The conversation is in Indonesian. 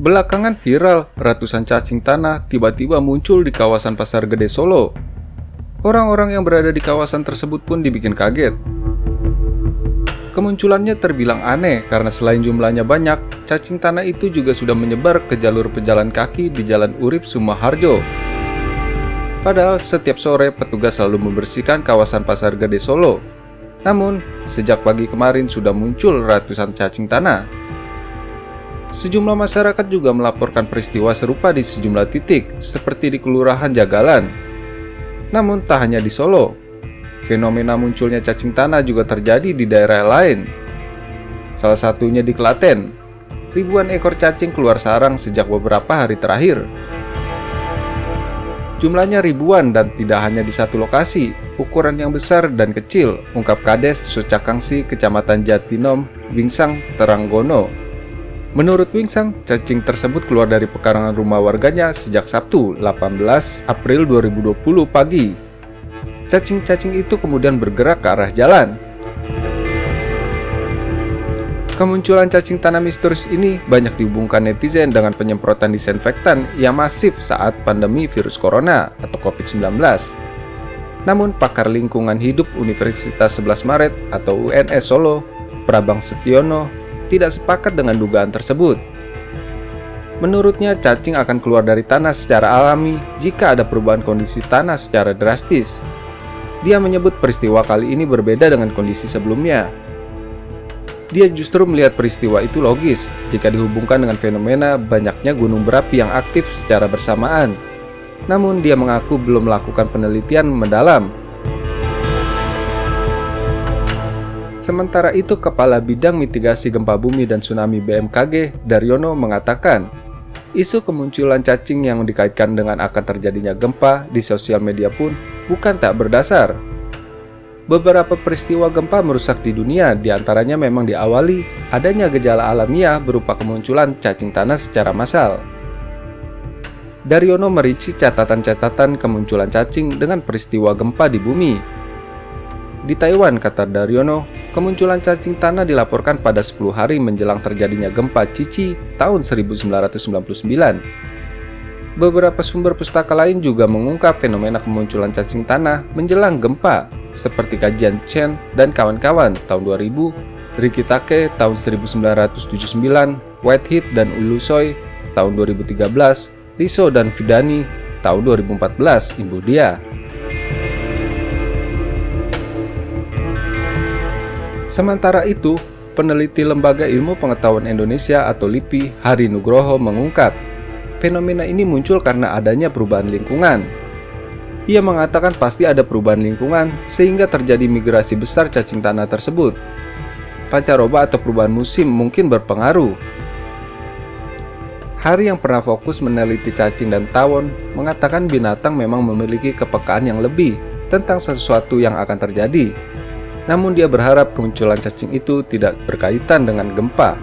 Belakangan viral, ratusan cacing tanah tiba-tiba muncul di kawasan Pasar Gede Solo. Orang-orang yang berada di kawasan tersebut pun dibikin kaget. Kemunculannya terbilang aneh karena selain jumlahnya banyak, cacing tanah itu juga sudah menyebar ke jalur pejalan kaki di Jalan Urip Sumoharjo. Padahal setiap sore petugas selalu membersihkan kawasan Pasar Gede Solo. Namun, sejak pagi kemarin sudah muncul ratusan cacing tanah. Sejumlah masyarakat juga melaporkan peristiwa serupa di sejumlah titik, seperti di Kelurahan Jagalan. Namun tak hanya di Solo, fenomena munculnya cacing tanah juga terjadi di daerah lain. Salah satunya di Klaten. Ribuan ekor cacing keluar sarang sejak beberapa hari terakhir. Jumlahnya ribuan dan tidak hanya di satu lokasi, ukuran yang besar dan kecil, ungkap Kades Sucakangsi, Kecamatan Jatinom, Wingsang, Teranggono. Menurut Wingsang, cacing tersebut keluar dari pekarangan rumah warganya sejak Sabtu, 18 April 2020 pagi. Cacing-cacing itu kemudian bergerak ke arah jalan. Kemunculan cacing tanah misterius ini banyak dihubungkan netizen dengan penyemprotan disinfektan yang masif saat pandemi virus corona atau COVID-19. Namun pakar lingkungan hidup Universitas 11 Maret atau UNS Solo, Prabang Setiono, tidak sepakat dengan dugaan tersebut. Menurutnya, cacing akan keluar dari tanah secara alami jika ada perubahan kondisi tanah secara drastis. Dia menyebut peristiwa kali ini berbeda dengan kondisi sebelumnya. Dia justru melihat peristiwa itu logis jika dihubungkan dengan fenomena banyaknya gunung berapi yang aktif secara bersamaan. Namun dia mengaku belum melakukan penelitian mendalam. Sementara itu, Kepala Bidang Mitigasi Gempa Bumi dan Tsunami BMKG, Daryono, mengatakan, isu kemunculan cacing yang dikaitkan dengan akan terjadinya gempa di sosial media pun bukan tak berdasar. Beberapa peristiwa gempa merusak di dunia, diantaranya memang diawali adanya gejala alamiah berupa kemunculan cacing tanah secara massal. Daryono merinci catatan-catatan kemunculan cacing dengan peristiwa gempa di bumi. Di Taiwan, kata Daryono, kemunculan cacing tanah dilaporkan pada 10 hari menjelang terjadinya gempa Cici tahun 1999. Beberapa sumber pustaka lain juga mengungkap fenomena kemunculan cacing tanah menjelang gempa, seperti kajian Chen dan kawan-kawan tahun 2000, Rikitake tahun 1979, Whitehead dan Ulusoy tahun 2013, Liso dan Vidani tahun 2014, imbuh dia. Sementara itu, peneliti Lembaga Ilmu Pengetahuan Indonesia atau LIPI, Hari Nugroho, mengungkap fenomena ini muncul karena adanya perubahan lingkungan. Ia mengatakan pasti ada perubahan lingkungan sehingga terjadi migrasi besar cacing tanah tersebut. Pancaroba atau perubahan musim mungkin berpengaruh. Hari yang pernah fokus meneliti cacing dan tawon mengatakan binatang memang memiliki kepekaan yang lebih tentang sesuatu yang akan terjadi. Namun dia berharap kemunculan cacing itu tidak berkaitan dengan gempa.